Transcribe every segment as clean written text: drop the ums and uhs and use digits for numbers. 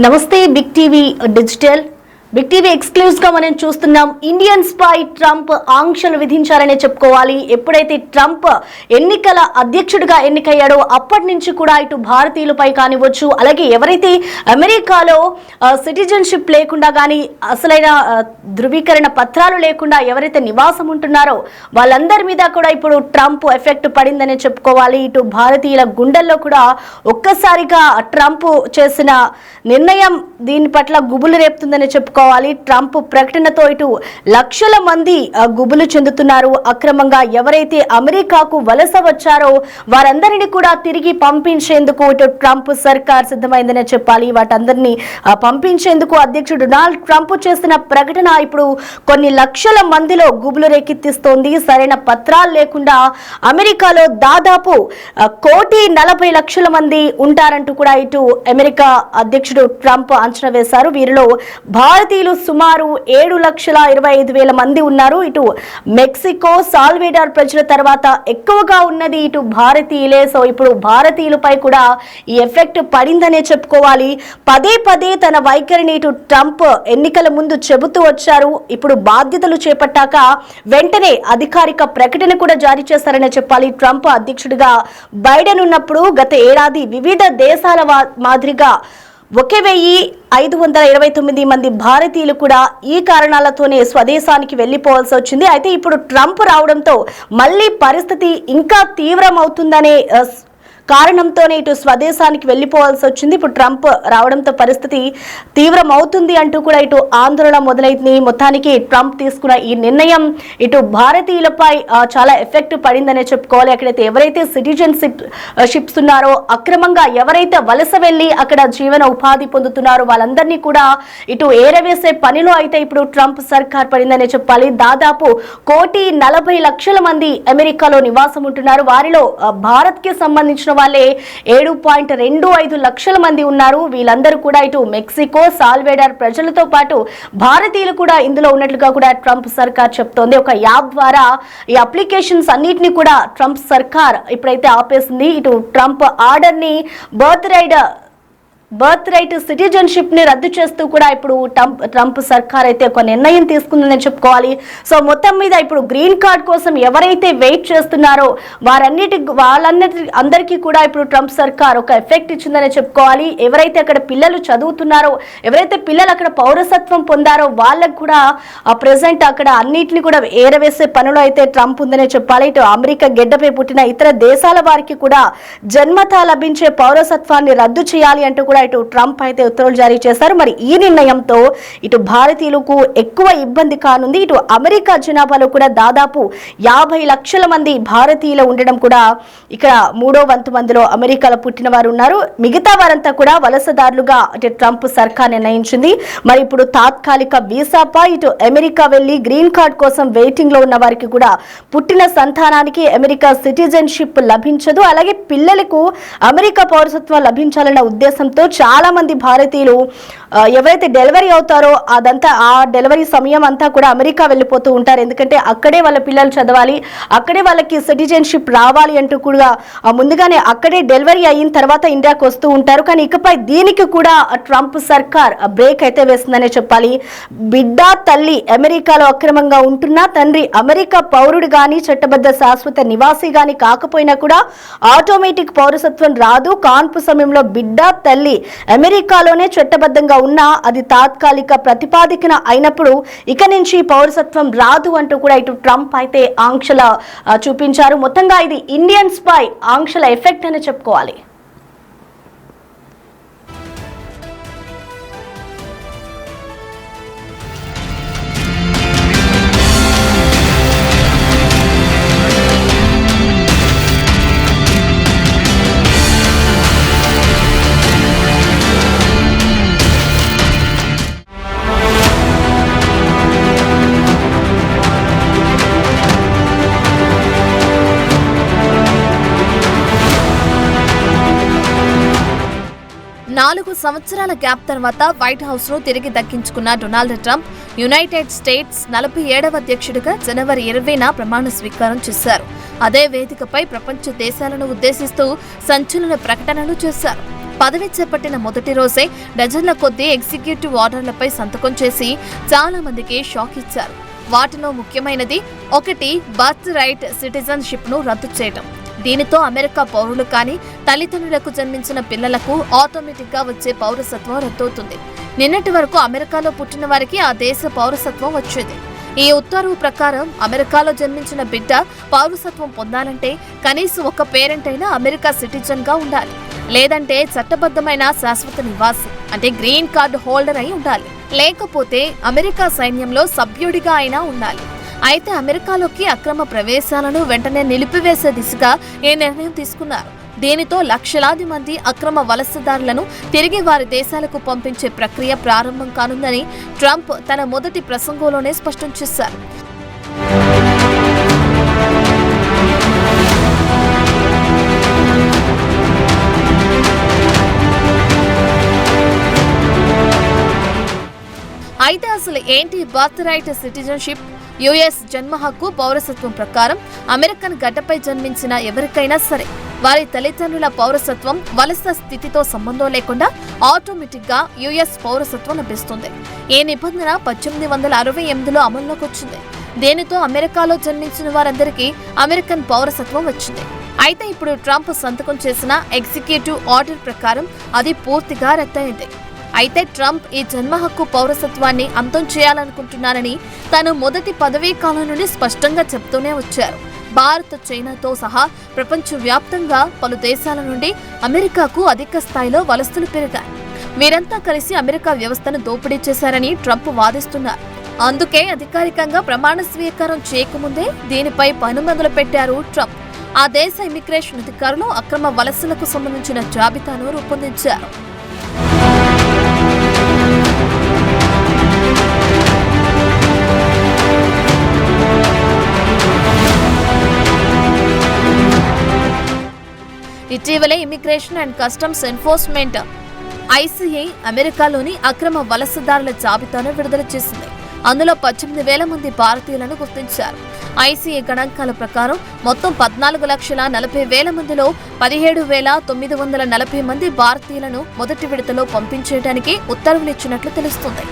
నమస్తే Big TV digital Big TV exclusive గా మనం చూస్తున్నాం. ఇండియన్స్ పై ట్రంప్ ఆంక్షలు విధించారనే చెప్పుకోవాలి. ఎప్పుడైతే ట్రంప్ ఎన్నికల అధ్యక్షుడిగా ఎన్నికయ్యాడో అప్పటి నుంచి కూడా ఇటు భారతీయులపై కానివచ్చు, అలాగే ఎవరైతే అమెరికాలో సిటిజన్షిప్ లేకుండా కానీ అసలైన ధృవీకరణ పత్రాలు లేకుండా ఎవరైతే నివాసం ఉంటున్నారో వాళ్ళందరి మీద కూడా ఇప్పుడు ట్రంప్ ఎఫెక్ట్ పడిందనే చెప్పుకోవాలి. ఇటు భారతీయుల గుండెల్లో కూడా ఒక్కసారిగా ట్రంప్ చేసిన నిర్ణయం దీని పట్ల గుబులు రేపుతుందని చెప్పుకోవాలి. ట్రంప్ ప్రకటనతో ఇటు లక్షల మంది గుబులు చెందుతున్నారు. అక్రమంగా ఎవరైతే అమెరికాకు వలస వచ్చారో వారందరినీ కూడా తిరిగి పంపించేందుకు ఇటు ట్రంప్ సర్కార్ సిద్ధమైందనే చెప్పాలి. వాటందరినీ పంపించేందుకు అధ్యక్షుడు డొనాల్డ్ ట్రంప్ చేసిన ప్రకటన ఇప్పుడు కొన్ని లక్షల మందిలో గుబులు రేకెత్తిస్తోంది. సరైన పత్రాలు లేకుండా అమెరికాలో దాదాపు 1,40,00,000 మంది ఉంటారంటూ కూడా ఇటు అమెరికా అధ్యక్షుడు ట్రంప్ అంచనా వేశారు. వీరిలో భారతీయులు సుమారు 7,25,000 మంది ఉన్నారు. ఇటు మెక్సికో, సాల్వేడార్ ప్రజల తర్వాత ఎక్కువగా ఉన్నది ఇటు భారతీయులే. సో ఇప్పుడు భారతీయులపై కూడా ఈ ఎఫెక్ట్ పడిందనే చెప్పుకోవాలి. పదే పదే తన వైఖరిని ఇటు ట్రంప్ ఎన్నికల ముందు చెబుతూ వచ్చారు. ఇప్పుడు బాధ్యతలు చేపట్టాక వెంటనే అధికారిక ప్రకటన కూడా జారీ చేశారనే చెప్పాలి. ట్రంప్ అధ్యక్షుడిగా బైడెన్ ఉన్నప్పుడు గత ఏడాది వివిధ దేశాల మాదిరిగా 1,529 మంది భారతీయులు కూడా ఈ కారణాలతోనే స్వదేశానికి వెళ్లిపోవాల్సి వచ్చింది. అయితే ఇప్పుడు ట్రంప్ రావడంతో మళ్ళీ పరిస్థితి ఇంకా తీవ్రం అవుతుందనే కారణంతోనే ఇటు స్వదేశానికి వెళ్లిపోవాల్సి వచ్చింది. ఇప్పుడు ట్రంప్ రావడంతో పరిస్థితి తీవ్రం అవుతుంది అంటూ కూడా ఇటు ఆందోళన మొదలైంది. మొత్తానికి ట్రంప్ తీసుకున్న ఈ నిర్ణయం ఇటు భారతీయులపై చాలా ఎఫెక్ట్ పడిందనే చెప్పుకోవాలి. అక్కడైతే ఎవరైతే సిటిజన్షిప్స్ ఉన్నారో, అక్రమంగా ఎవరైతే వలస వెళ్లి అక్కడ జీవన ఉపాధి పొందుతున్నారో వాళ్ళందరినీ కూడా ఇటు ఏరవేసే పనిలో అయితే ఇప్పుడు ట్రంప్ సర్కార్ పడిందనే చెప్పాలి. దాదాపు 1,40,00,000 మంది అమెరికాలో నివాసం ఉంటున్నారు. వారిలో భారత్ కి సంబంధించిన వాళ్ళే 7.25 లక్షల మంది ఉన్నారు. వీళ్ళందరూ కూడా ఇటు మెక్సికో, సాల్వేడార్ ప్రజలతో పాటు భారతీయులు కూడా ఇందులో ఉన్నట్లుగా కూడా ట్రంప్ సర్కార్ చెప్తోంది. ఒక యాప్ ద్వారా ఈ అప్లికేషన్స్ అన్నిటిని కూడా ట్రంప్ సర్కార్ ఇప్పుడైతే ఆపేసింది. ఇటు ట్రంప్ ఆర్డర్ ని బర్త్ రైట్ సిటిజన్షిప్ ని రద్దు చేస్తూ కూడా ఇప్పుడు ట్రంప్ సర్కార్ అయితే ఒక నిర్ణయం తీసుకుందని చెప్పుకోవాలి. సో మొత్తం మీద ఇప్పుడు గ్రీన్ కార్డ్ కోసం ఎవరైతే వెయిట్ చేస్తున్నారో అందరికీ కూడా ఇప్పుడు ట్రంప్ సర్కార్ ఒక ఎఫెక్ట్ ఇచ్చిందని చెప్పుకోవాలి. ఎవరైతే అక్కడ పిల్లలు చదువుతున్నారో, ఎవరైతే పిల్లలు అక్కడ పౌరసత్వం పొందారో వాళ్ళకు కూడా ప్రెసెంట్ అక్కడ అన్నిటిని కూడా ఏరవేసే పనులు అయితే ట్రంప్ ఉందనే చెప్పాలి. ఇటు అమెరికా గెడ్డపై పుట్టిన ఇతర దేశాల వారికి కూడా జన్మతా లభించే పౌరసత్వాన్ని రద్దు చేయాలి అంటూ కూడా ఇటు ట్రంప్ అయితే ఉత్తర్వులు జారీ చేశారు. మరి ఈ నిర్ణయంతో ఇటు భారతీయులకు ఎక్కువ ఇబ్బంది కానుంది. ఇటు అమెరికా జనాభాలో కూడా దాదాపు 50 లక్షల మంది భారతీయులు ఉండడం కూడా ఇక్కడ 3వ వంతు మందిలో అమెరికాలో పుట్టిన వారు ఉన్నారు. మిగతా వారంతా కూడా వలసదారులుగా ఇటు ట్రంప్ సర్కార్ నిర్ణయించింది. మరి ఇప్పుడు తాత్కాలిక వీసాపై ఇటు అమెరికా వెళ్లి గ్రీన్ కార్డ్ కోసం వెయిటింగ్ లో ఉన్న వారికి కూడా పుట్టిన సంతానానికి అమెరికా సిటిజన్షిప్ లభించదు. అలాగే పిల్లలకు అమెరికా పౌరసత్వం లభించాలన్న ఉద్దేశంతో చాలా మంది భారతీయులు ఎవరైతే డెలివరీ అవుతారో అదంతా ఆ డెలివరీ సమయం అంతా కూడా అమెరికా వెళ్ళిపోతూ ఉంటారు. ఎందుకంటే అక్కడే వాళ్ళ పిల్లలు చదవాలి, అక్కడే వాళ్ళకి సిటిజన్షిప్ రావాలి అంటూ కూడా ముందుగానే అక్కడే డెలివరీ అయిన తర్వాత ఇండియాకు వస్తూ ఉంటారు. కానీ ఇకపై దీనికి కూడా ట్రంప్ సర్కార్ బ్రేక్ అయితే వేస్తుందనే చెప్పాలి. బిడ్డ తల్లి అమెరికాలో అక్రమంగా ఉంటున్నా తండ్రి అమెరికా పౌరుడు గాని చట్టబద్ధ శాశ్వత నివాసి గాని కాకపోయినా కూడా ఆటోమేటిక్ పౌరసత్వం రాదు. కాన్పు సమయంలో బిడ్డ తల్లి అమెరికాలోనే చట్టబద్ధంగా ఉన్నా అది తాత్కాలిక ప్రతిపాదికన అయినప్పుడు ఇక నుంచి పౌరసత్వం రాదు అంటూ కూడా ఇటు ట్రంప్ అయితే ఆంక్షల చూపించారు. మొత్తంగా ఇది ఇండియన్స్ పై ఆంక్షల ఎఫెక్ట్ అని చెప్పుకోవాలి. నాలుగు సంవత్సరాల గ్యాప్ తర్వాత వైట్ హౌస్ ను తిరిగి దక్కించుకున్న డొనాల్డ్ ట్రంప్ యునైటెడ్ స్టేట్స్ 47వ అధ్యక్షుడిగా జనవరి 20న ప్రమాణ స్వీకారం చేశారు. అదే వేదికపై ప్రపంచ దేశాలను ఉద్దేశిస్తూ సంచలన ప్రకటనలు చేశారు. పదవి చేపట్టిన మొదటి రోజే డజన్ల కొద్దీ ఎగ్జిక్యూటివ్ ఆర్డర్లపై సంతకం చేసి చాలా మందికి షాక్ ఇచ్చారు. వాటిలో ముఖ్యమైనది 1 బర్త్ రైట్ సిటిజన్షిప్ ను రద్దు చేయడం. దీనితో అమెరికా పౌరులు కానీ తల్లిదండ్రులకు జన్మించిన పిల్లలకు ఆటోమేటిక్ గా వచ్చే పౌరసత్వం రద్దవుతుంది. నిన్నటి వరకు అమెరికాలో పుట్టిన వారికి ఆ దేశ పౌరసత్వం వచ్చేది. ఈ ఉత్తర్వు ప్రకారం అమెరికాలో జన్మించిన బిడ్డ పౌరసత్వం పొందాలంటే కనీసం ఒక పేరెంట్ అయినా అమెరికా సిటిజన్ గా ఉండాలి, లేదంటే చట్టబద్ధమైన శాశ్వత నివాసి అంటే గ్రీన్ కార్డు హోల్డర్ అయి ఉండాలి, లేకపోతే అమెరికా సైన్యంలో సభ్యుడిగా అయినా ఉండాలి. అయితే అమెరికాలోకి అక్రమ ప్రవేశాలను వెంటనే నిలిపివేసే దిశగా ఈ నిర్ణయం తీసుకున్నారు. దీనితో లక్షలాది మంది అక్రమ వలసదారులను తిరిగి వారి దేశాలకు పంపించే ప్రక్రియ ప్రారంభం కానుందని ట్రంప్ తన మొదటి ప్రసంగంలోనే స్పష్టం చేశారు. అయితే అసలు ఏంటి బర్త్ రైట్ సిటిజన్షిప్? యుఎస్ జన్మ హక్కు పౌరసత్వం ప్రకారం అమెరికన్ గడ్డపై జన్మించిన ఎవరికైనా సరే వారి తల్లిదండ్రుల పౌరసత్వం వలస స్థితితో సంబంధం లేకుండా ఆటోమేటిక్ గా యుఎస్ పౌరసత్వం లభిస్తుంది. ఈ నిబంధన 1868లో అమల్లోకి వచ్చింది. దీనితో అమెరికాలో జన్మించిన వారందరికీ అమెరికన్ పౌరసత్వం వచ్చింది. అయితే ఇప్పుడు ట్రంప్ సంతకం చేసిన ఎగ్జిక్యూటివ్ ఆర్డర్ ప్రకారం అది పూర్తిగా రద్దయింది. అయితే ట్రంప్ ఈ జన్మ హక్కు పౌరసత్వాన్ని అంతం చేయాలనుకుంటున్నారని తను మొదటి పదవీ కాలం నుండి స్పష్టంగా చెప్తూనే వచ్చారు. భారత్, చైనాతో సహా ప్రపంచవ్యాప్తంగా పలు దేశాల నుండి అమెరికాకు అధిక స్థాయిలో వలసలు పెరిగాయి. వీరంతా కలిసి అమెరికా వ్యవస్థను దోపిడీ చేశారని ట్రంప్ వాదిస్తున్నారు. అందుకే అధికారికంగా ప్రమాణ స్వీకారం చేయకముందే దీనిపై పని మొదలు పెట్టారు ట్రంప్. ఆ దేశ ఇమిగ్రేషన్ అధికారులు అక్రమ వలసలకు సంబంధించిన జాబితాను రూపొందించారు. ఇటీవలే immigration and customs enforcement ICI అమెరికాలోని అక్రమ వలసదారుల జాబితాను విడుదల చేసింది. అందులో 18,000 మంది భారతీయులను గుర్తించారు. ఐసీఐ గణాంకాల ప్రకారం మొత్తం 14,40,000 మందిలో 17,940 మంది భారతీయులను మొదటి విడతలో పంపించేయడానికి ఉత్తర్వులు ఇచ్చినట్లు తెలుస్తుంది.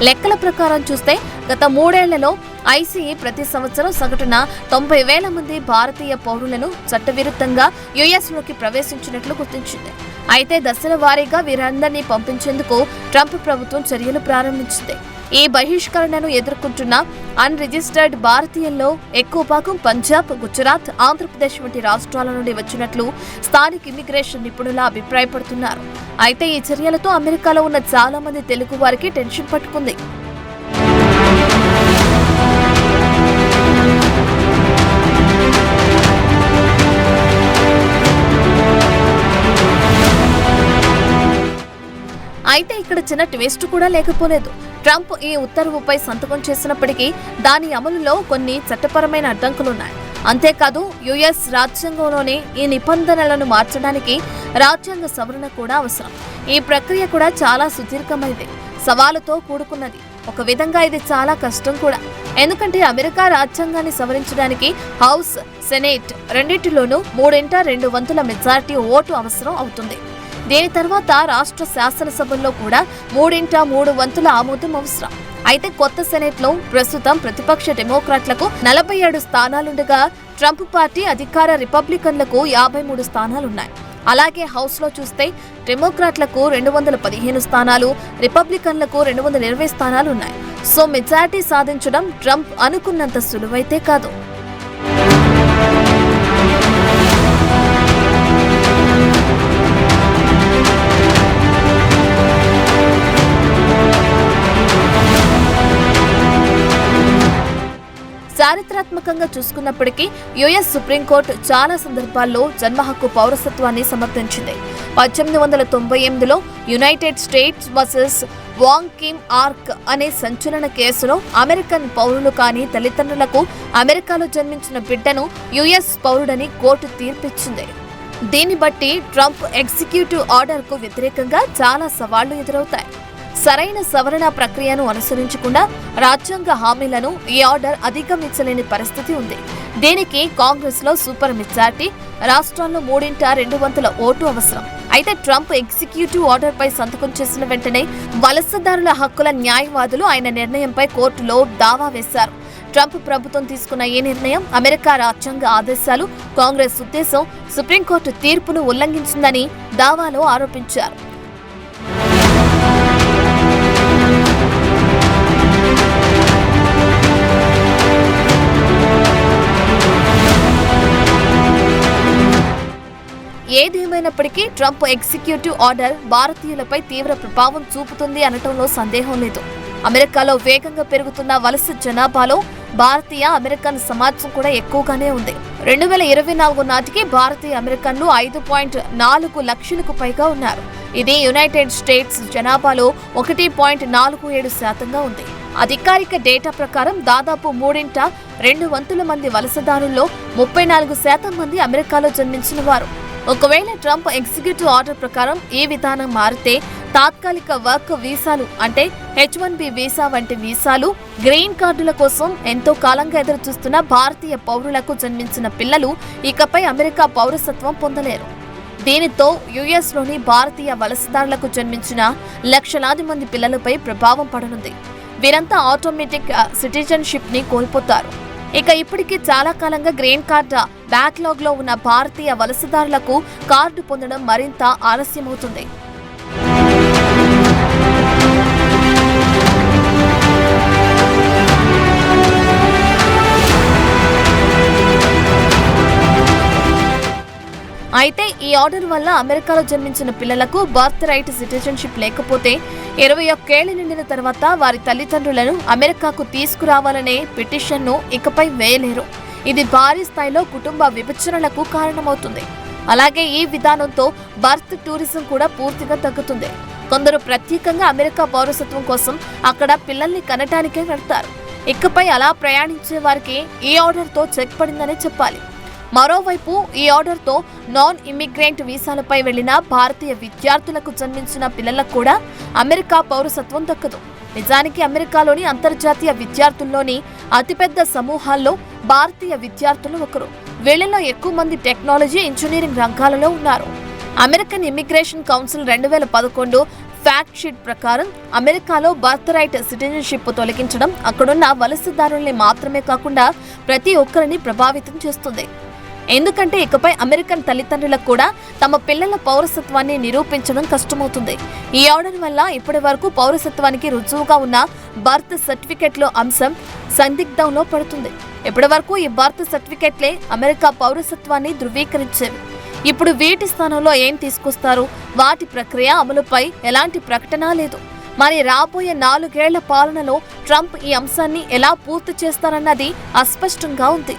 లెక్కల ప్రకారం చూస్తే గత 3 ఏళ్లలో ఐసీఐ ప్రతి సంవత్సరం సగటున 90,000 మంది భారతీయ పౌరులను చట్టవిరుద్ధంగా యుఎస్లోకి ప్రవేశించినట్లు గుర్తించింది. అయితే దశల వారీగా వీరందరినీ పంపించేందుకు ట్రంప్ ప్రభుత్వం చర్యలు ప్రారంభించింది. ఈ బహిష్కరణను ఎదుర్కొంటున్న అన్రిజిస్టర్డ్ భారతీయుల్లో ఎక్కువ భాగం పంజాబ్, గుజరాత్, ఆంధ్రప్రదేశ్ వంటి రాష్ట్రాల నుండి వచ్చినట్లు స్థానిక ఇమిగ్రేషన్ నిపుణులు అభిప్రాయపడుతున్నారు. అయితే ఈ చర్యలతో అమెరికాలో ఉన్న చాలా మంది తెలుగు వారికి టెన్షన్ పట్టుకుంది. అయితే ఇక్కడ చిన్న ట్విస్ట్ కూడా లేకపోలేదు. ట్రంప్ ఈ ఉత్తర్వుపై సంతకం చేసినప్పటికీ దాని అమలులో కొన్ని చట్టపరమైన అడ్డంకులున్నాయి. అంతేకాదు యుఎస్ రాజ్యాంగంలోని ఈ నిబంధనలను మార్చడానికి రాజ్యాంగ సవరణ కూడా అవసరం. ఈ ప్రక్రియ కూడా చాలా సుదీర్ఘమైనది, సవాలుతో కూడుకున్నది. ఒక విధంగా ఇది చాలా కష్టం కూడా. ఎందుకంటే అమెరికా రాజ్యాంగాన్ని సవరించడానికి హౌస్, సెనేట్ రెండింటిలోనూ 3/2 మెజారిటీ ఓటు అవసరం అవుతుంది. దీని తర్వాత రాష్ట్ర శాసనసభల్లో కూడా 3/3 ఆమోదం అవసరం. అయితే కొత్త సెనేట్లో ప్రస్తుతం ప్రతిపక్ష డెమోక్రాట్లకు 47 స్థానాలుండగా ట్రంప్ పార్టీ అధికార రిపబ్లికన్లకు 53 స్థానాలున్నాయి. అలాగే హౌస్లో చూస్తే డెమోక్రాట్లకు 215 స్థానాలు, రిపబ్లికన్లకు 220 స్థానాలు ఉన్నాయి. సో మెజారిటీ సాధించడం ట్రంప్ అనుకున్నంత సులువైతే కాదు. చారిత్రాత్మకంగా చూసుకున్నప్పటికీ యుఎస్ సుప్రీంకోర్టు చాలా సందర్భాల్లో జన్మ హక్కు పౌరసత్వాన్ని సమర్థించింది. 1898లో యునైటెడ్ స్టేట్స్ వర్సెస్ వాంగ్ కిమ్ ఆర్క్ అనే సంచలన కేసులో అమెరికన్ పౌరులు కాని తల్లిదండ్రులకు అమెరికాలో జన్మించిన బిడ్డను యుఎస్ పౌరుడని కోర్టు తీర్పిచ్చింది. దీన్ని బట్టి ట్రంప్ ఎగ్జిక్యూటివ్ ఆర్డర్కు వ్యతిరేకంగా చాలా సవాళ్లు ఎదురవుతాయి. సరైన సవరణ ప్రక్రియను అనుసరించకుండా రాజ్యాంగ హామీలను ఈ ఆర్డర్ అధిగమించలేని పరిస్థితి ఉంది. దీనికి కాంగ్రెస్ లో సూపర్ మెజార్టీ, రాష్ట్రాల్లో 3/2 ఓటు అవసరం. అయితే ట్రంప్ ఎగ్జిక్యూటివ్ ఆర్డర్ పై సంతకం చేసిన వెంటనే వలసదారుల హక్కుల న్యాయవాదులు ఆయన నిర్ణయంపై కోర్టులో దావా వేశారు. ట్రంప్ ప్రభుత్వం తీసుకున్న ఈ నిర్ణయం అమెరికా రాజ్యాంగ ఆదేశాలు, కాంగ్రెస్ ఉద్దేశం, సుప్రీంకోర్టు తీర్పును ఉల్లంఘించిందని దావాలో ఆరోపించారు. ఏదేమైనప్పటికీ ట్రంప్ ఎగ్జిక్యూటివ్ ఆర్డర్ భారతీయులపై తీవ్ర ప్రభావం చూపుతుంది అనటంలో సందేహం లేదు. అమెరికాలో వేగంగా పెరుగుతున్న వలస జనాభాలో భారతీయ అమెరికన్ సమాజం కూడా ఎక్కువగానే ఉంది. 2024 నాటికి భారతీయ అమెరికన్లు 5.4 లక్షలకు పైగా ఉన్నారు. ఇది యునైటెడ్ స్టేట్స్ జనాభాలో 1.47% ఉంది. అధికారిక డేటా ప్రకారం దాదాపు 3/2 మంది వలసదారుల్లో 34% మంది అమెరికాలో జన్మించిన వారు. ఒకవేళ ట్రంప్ ఎగ్జిక్యూటివ్ ఆర్డర్ ప్రకారం ఈ విధానం మారితే తాత్కాలిక వర్క్ వీసాలు అంటే H-1B వీసా వంటి వీసాలు, గ్రీన్ కార్డుల కోసం ఎంతో కాలంగా ఎదురుచూస్తున్న భారతీయ పౌరులకు జన్మించిన పిల్లలు ఇకపై అమెరికా పౌరసత్వం పొందలేరు. దీనితో యుఎస్లోని భారతీయ వలసదారులకు జన్మించిన లక్షలాది మంది పిల్లలపై ప్రభావం పడనుంది. వీరంతా ఆటోమేటిక్ సిటిజన్షిప్ ని కోల్పోతారు. ఇక ఇప్పటికీ చాలా కాలంగా గ్రీన్ కార్డ్ బ్యాక్లాగ్ లో ఉన్న భారతీయ వలసదారులకు కార్డు పొందడం మరింత ఆలస్యమవుతుంది. అయితే ఈ ఆర్డర్ వల్ల అమెరికాలో జన్మించిన పిల్లలకు బర్త్ రైట్ సిటిజన్షిప్ లేకపోతే 21 ఏళ్ల నిండిన తర్వాత వారి తల్లిదండ్రులను అమెరికాకు తీసుకురావాలనే పిటిషన్ను ఇకపై వేయలేరు. ఇది భారీ స్థాయిలో కుటుంబ విభజనలకు కారణమవుతుంది. అలాగే ఈ విధానంతో బర్త్ టూరిజం కూడా పూర్తిగా తగ్గుతుంది. కొందరు ప్రత్యేకంగా అమెరికా పౌరసత్వం కోసం అక్కడ పిల్లల్ని కనటానికే వెళ్తారు. ఇకపై అలా ప్రయాణించే వారికి ఈ ఆర్డర్తో చెక్ పడిందనే చెప్పాలి. మరోవైపు ఈ ఆర్డర్తో నాన్ ఇమ్మిగ్రెంట్ వీసాలపై వెళ్లిన భారతీయ విద్యార్థులకు జన్మించిన పిల్లలకు కూడా అమెరికా పౌరసత్వం దక్కదు. నిజానికి అమెరికాలోని అంతర్జాతీయ విద్యార్థుల్లోని అతిపెద్ద సమూహాల్లో భారతీయ విద్యార్థులు ఒకరు. వీళ్లలో ఎక్కువ మంది టెక్నాలజీ, ఇంజనీరింగ్ రంగాలలో ఉన్నారు. American immigration council 2011 fact sheet ప్రకారం అమెరికాలో బర్త్ రైట్ సిటిజన్షిప్ తొలగించడం అక్కడున్న వలసదారుల్ని మాత్రమే కాకుండా ప్రతి ఒక్కరిని ప్రభావితం చేస్తుంది. ఎందుకంటే ఇకపై అమెరికన్ తల్లిదండ్రులకు కూడా తమ పిల్లల పౌరసత్వాన్ని నిరూపించడం కష్టమవుతుంది. ఈ ఆర్డర్ వల్ల ఇప్పటి వరకు పౌరసత్వానికి రుజువుగా ఉన్న బర్త్ సర్టిఫికెట్లో అంశం సందిగ్ధంలో పడుతుంది. ఇప్పటి వరకు ఈ బర్త్ సర్టిఫికెట్లే అమెరికా పౌరసత్వాన్ని ధృవీకరించేవి. ఇప్పుడు వీటి స్థానంలో ఏం తీసుకొస్తారు? వాటి ప్రక్రియ అమలుపై ఎలాంటి ప్రకటన లేదు. మరి రాబోయే 4 ఏళ్ల పాలనలో ట్రంప్ ఈ అంశాన్ని ఎలా పూర్తి చేస్తారన్నది అస్పష్టంగా ఉంది.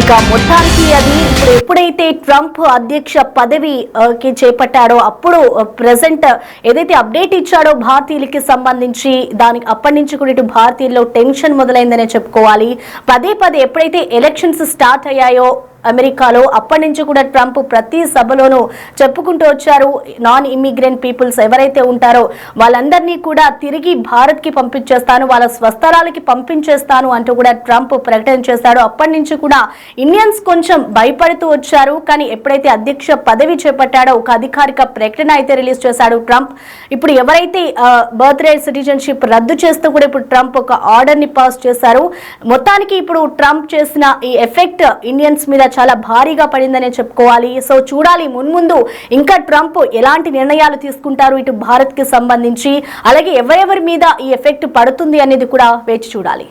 ఇక మొత్తానికి అది ఇప్పుడు ఎప్పుడైతే ట్రంప్ అధ్యక్ష పదవికి చేపట్టాడో అప్పుడు ప్రెసెంట్ ఏదైతే అప్డేట్ ఇచ్చాడో భారతీయులకి సంబంధించి దానికి అప్పటి నుంచి కూడా ఇటు భారతీయుల్లో టెన్షన్ మొదలైందనే చెప్పుకోవాలి. పదే ఎప్పుడైతే ఎలక్షన్స్ స్టార్ట్ అయ్యాయో అమెరికాలో అప్పటి నుంచి కూడా ట్రంప్ ప్రతి సభలోనూ చెప్పుకుంటూ వచ్చారు, నాన్ ఇమ్మిగ్రెంట్ పీపుల్స్ ఎవరైతే ఉంటారో వాళ్ళందరినీ కూడా తిరిగి భారత్కి పంపించేస్తాను, వాళ్ళ స్వస్థలాలకి పంపించేస్తాను అంటూ కూడా ట్రంప్ ప్రకటన చేశాడు. అప్పటి నుంచి కూడా ఇండియన్స్ కొంచెం భయపడుతూ వచ్చారు. కానీ ఎప్పుడైతే అధ్యక్ష పదవి చేపట్టాడో ఒక అధికారిక ప్రకటన అయితే రిలీజ్ చేశాడు ట్రంప్. ఇప్పుడు ఎవరైతే బర్త్ రైట్ సిటిజన్షిప్ రద్దు చేస్తూ కూడా ఇప్పుడు ట్రంప్ ఒక ఆర్డర్ ని పాస్ చేశారు. మొత్తానికి ఇప్పుడు ట్రంప్ చేసిన ఈ ఎఫెక్ట్ ఇండియన్స్ మీద చాలా భారీగా పడిందనే చెప్పుకోవాలి. సో చూడాలి మున్ముందు ఇంకా ట్రంప్ ఎలాంటి నిర్ణయాలు తీసుకుంటారు ఇటు భారత్ కి సంబంధించి, అలాగే ఎవరెవరి మీద ఈ ఎఫెక్ట్ పడుతుంది అనేది కూడా వేచి చూడాలి.